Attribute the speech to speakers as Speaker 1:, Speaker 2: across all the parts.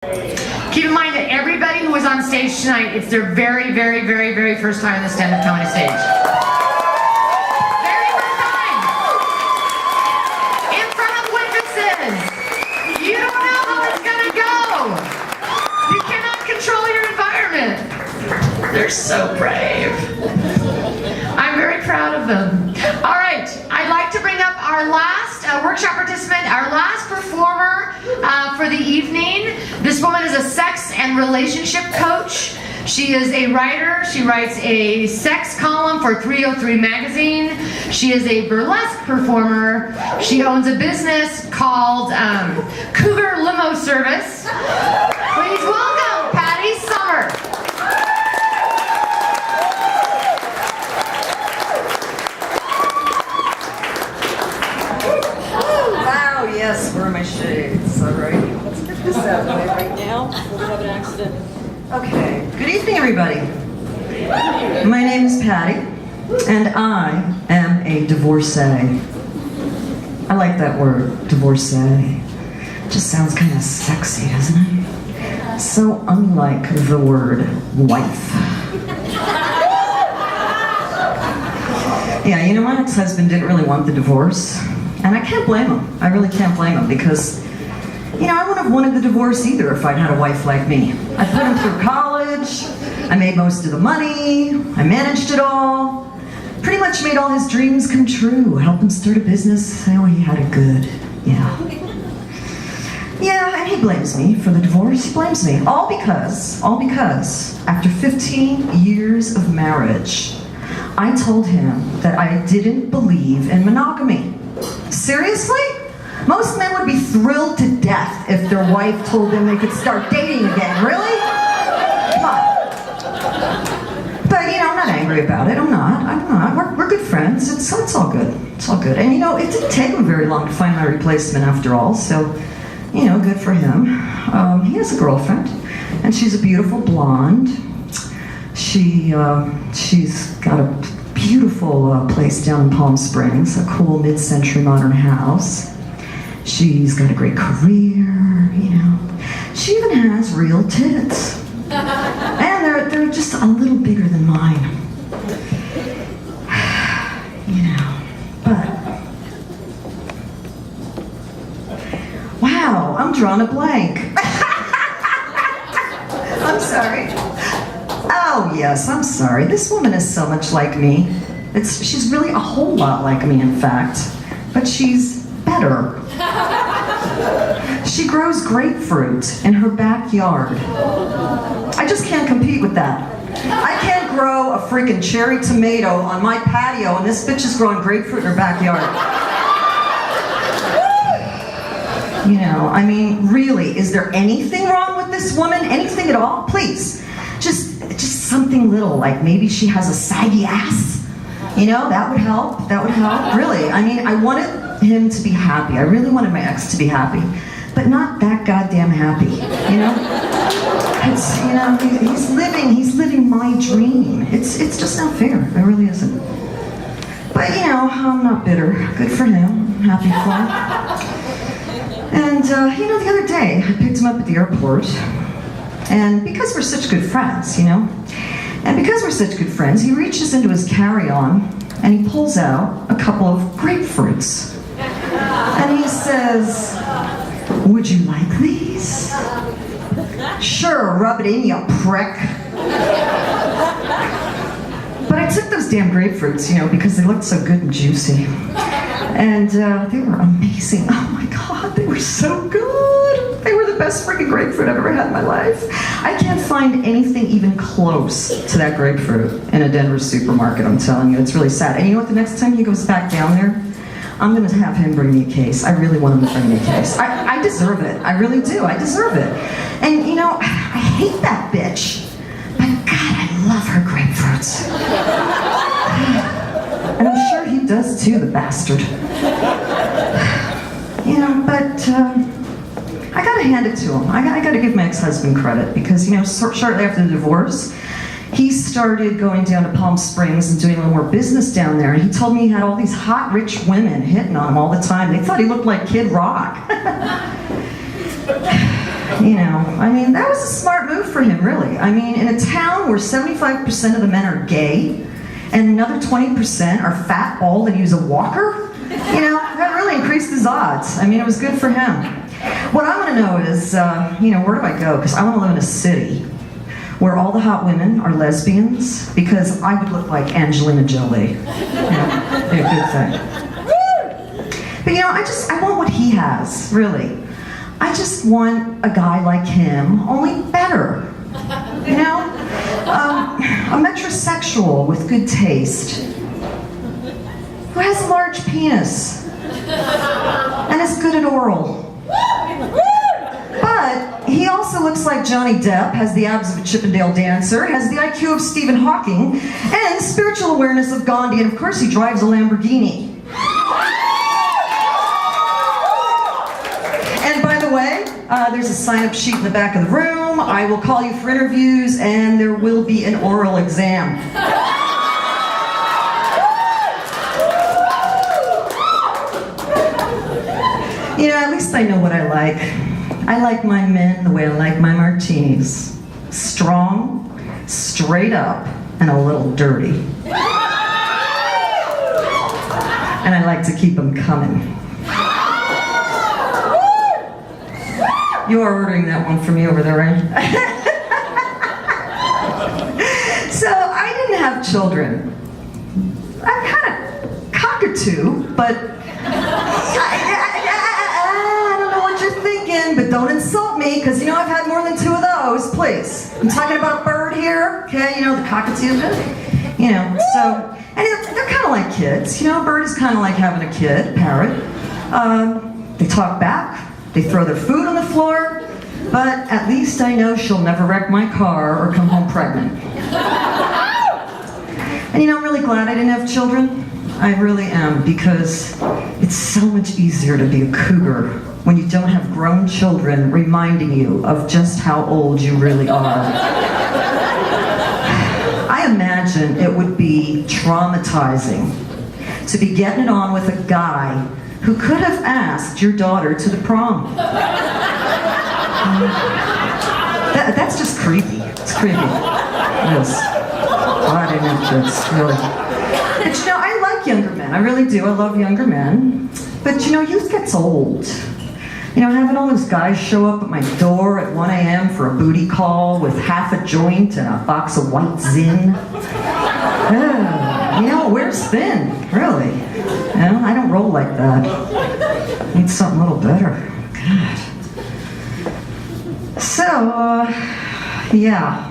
Speaker 1: Keep in mind that everybody who was on stage tonight, it's their very, very, very, very first time on the stand-up comedy stage. Very first time. In front of witnesses. You don't know how it's gonna go. You cannot control your environment. They're so brave. I'm very proud of them. All right, I'd like to bring up our last workshop participant, our last performer for the evening. This woman is a sex and relationship coach. She is a writer. She writes a sex column for 303 magazine. She is a burlesque performer. She owns a business called Cougar Limo Service. Please welcome Patti Sommer.
Speaker 2: Yes, where are my shades? All right, let's get this out of the way right now before we have an accident. Okay, good evening, everybody. My name is Patti, and I am a divorcee. I like that word, divorcee. It just sounds kind of sexy, doesn't it? So unlike the word wife. Yeah, you know, my ex-husband didn't really want the divorce. And I can't blame him. I really can't blame him because, you know, I wouldn't have wanted the divorce either if I'd had a wife like me. I put him through college, I made most of the money, I managed it all, pretty much made all his dreams come true, helped him start a business. Oh, he had it good, yeah. Yeah, and he blames me for the divorce. He blames me. All because, after 15 years of marriage, I told him that I didn't believe in monogamy. Seriously? Most men would be thrilled to death if their wife told them they could start dating again. Really? Come on. But, you know, I'm not angry about it. I'm not. We're good friends. It's all good. It's all good. And, you know, it didn't take him very long to find my replacement after all, so, you know, good for him. He has a girlfriend, and she's a beautiful blonde. She's got a beautiful place down in Palm Springs, a cool mid-century modern house. She's got a great career, you know. She even has real tits. And they're just a little bigger than mine. You know, but... Wow, I'm drawing a blank. I'm sorry. Oh yes, I'm sorry. This woman is so much like me. She's really a whole lot like me, in fact. But she's better. She grows grapefruit in her backyard. I just can't compete with that. I can't grow a freaking cherry tomato on my patio, and this bitch is growing grapefruit in her backyard. You know, I mean, really, is there anything wrong with this woman? Anything at all? Please. Just something little, like maybe she has a saggy ass. You know, that would help. That would help. Really. I mean, I wanted him to be happy. I really wanted my ex to be happy. But not that goddamn happy. You know? It's, you know, he's living my dream. It's just not fair. It really isn't. But, you know, I'm not bitter. Good for him. I'm happy for him. And, you know, the other day, I picked him up at the airport. And because we're such good friends, you know, he reaches into his carry-on and he pulls out a couple of grapefruits. And he says, "Would you like these?" "Sure, rub it in, you prick." But I took those damn grapefruits, you know, because they looked so good and juicy. And they were amazing. Oh my God, they were so good. They were the best freaking grapefruit I've ever had in my life. I can't find anything even close to that grapefruit in a Denver supermarket, I'm telling you. It's really sad. And you know what, the next time he goes back down there, I'm gonna have him bring me a case. I really want him to bring me a case. I deserve it. I really do. I deserve it. And you know, I hate that bitch. But God, I love her grapefruits. And I'm sure he does too, the bastard. You know, but I gotta hand it to him. I gotta give my ex-husband credit because, you know, shortly after the divorce, he started going down to Palm Springs and doing a little more business down there. And he told me he had all these hot, rich women hitting on him all the time. They thought he looked like Kid Rock. You know, I mean, that was a smart move for him, really. I mean, in a town where 75% of the men are gay, and another 20% are fat, bald, and use a walker, you know, that really increased his odds. I mean, it was good for him. What I want to know is, you know, where do I go? Because I want to live in a city where all the hot women are lesbians, because I would look like Angelina Jolie. You know, be a good thing. But you know, I want what he has, really. I just want a guy like him, only better. You know? A metrosexual with good taste. Who has a large penis. And is good at oral. But he also looks like Johnny Depp, has the abs of a Chippendale dancer, has the IQ of Stephen Hawking, and spiritual awareness of Gandhi, and of course he drives a Lamborghini. And by the way, there's a sign-up sheet in the back of the room. I will call you for interviews, and there will be an oral exam. You know, at least I know what I like. I like my men the way I like my martinis. Strong, straight up, and a little dirty. And I like to keep them coming. You are ordering that one for me over there, right? So I didn't have children. I'm kind of cockatoo, but I don't know what you're thinking, but don't insult me, because you know I've had more than 2 of those, please. I'm talking about a bird here, okay? You know, the cockatoo, you know, so, and they're kind of like kids, you know, a bird is kind of like having a kid, a parrot. They talk back. They throw their food on the floor, but at least I know she'll never wreck my car or come home pregnant. And you know, I'm really glad I didn't have children. I really am, because it's so much easier to be a cougar when you don't have grown children reminding you of just how old you really are. I imagine it would be traumatizing to be getting it on with a guy who could have asked your daughter to the prom. That's just creepy. It's creepy. It is. Oh, I didn't have kids, really. But you know, I like younger men. I really do. I love younger men. But you know, youth gets old. You know, having all those guys show up at my door at 1 a.m. for a booty call with half a joint and a box of white Zin. You know, where's Thin, really? You know, I don't roll like that. Need something a little better. God. So, yeah,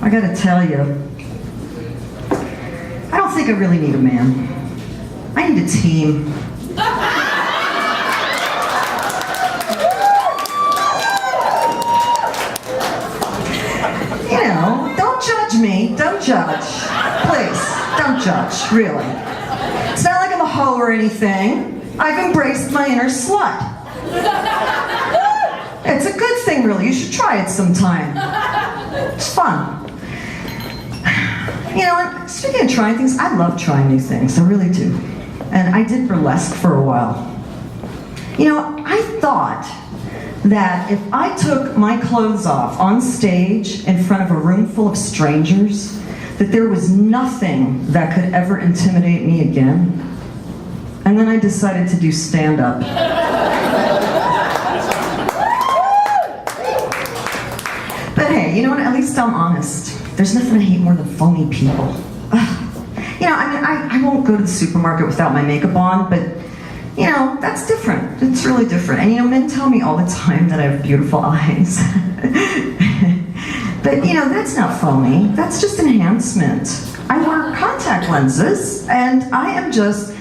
Speaker 2: I gotta tell you, I don't think I really need a man. I need a team. You know, don't judge me. Don't judge. Please, don't judge, really. It's not like I'm a hoe or anything. I've embraced my inner slut. It's a good thing, really. You should try it sometime. It's fun. You know, and speaking of trying things, I love trying new things. I really do. And I did burlesque for a while. You know, I thought that if I took my clothes off on stage in front of a room full of strangers, that there was nothing that could ever intimidate me again. And then I decided to do stand-up. But hey, you know what? At least I'm honest. There's nothing I hate more than phony people. Ugh. You know, I mean, I won't go to the supermarket without my makeup on, but you know, that's different. It's really different. And you know, men tell me all the time that I have beautiful eyes. But you know, that's not phony. That's just enhancement. I wear contact lenses, and I am just,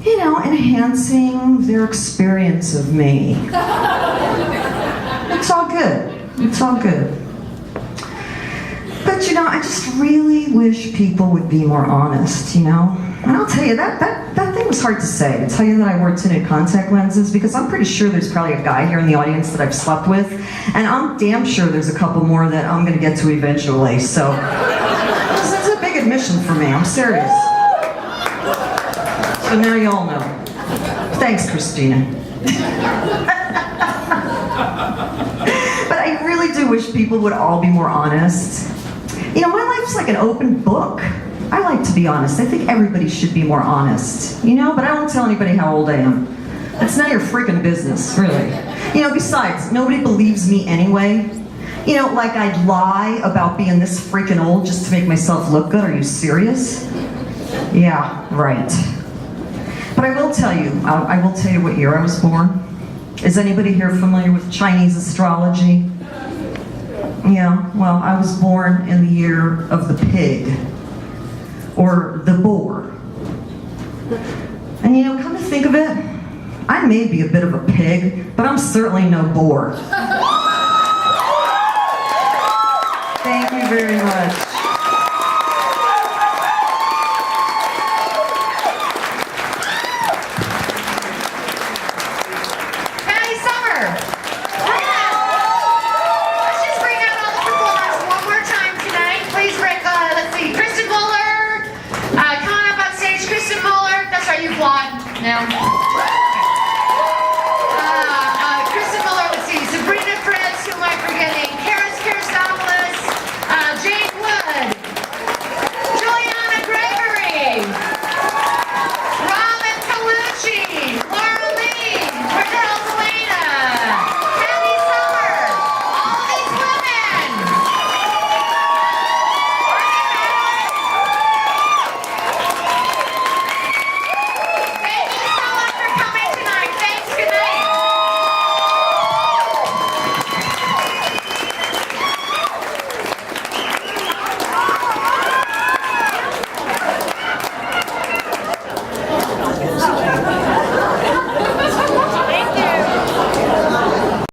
Speaker 2: you know, enhancing their experience of me. It's all good. It's all good. But you know, I just really wish people would be more honest, you know? And I'll tell you, that thing was hard to say, to tell you that I wore tinted contact lenses, because I'm pretty sure there's probably a guy here in the audience that I've slept with, and I'm damn sure there's a couple more that I'm gonna get to eventually, so this is a big admission for me, I'm serious. So now you all know. Thanks, Christina. But really do wish people would all be more honest. You know, my life's like an open book. I like to be honest. I think everybody should be more honest, you know, but I won't tell anybody how old I am. That's none of your freaking business, really. You know, besides, nobody believes me anyway. You know, like I'd lie about being this freaking old just to make myself look good. Are you serious? Yeah, right. But I will tell you what year I was born. Is anybody here familiar with Chinese astrology? Yeah, well, I was born in the year of the pig, or the boar. And you know, come to think of it, I may be a bit of a pig, but I'm certainly no boar. Thank you very much.
Speaker 1: Patti Sommer. Let's just bring out all the performers one more time tonight. Please break, let's see, Kristen Muller. Come on up on stage, Kristen Muller. That's right, you blonde now.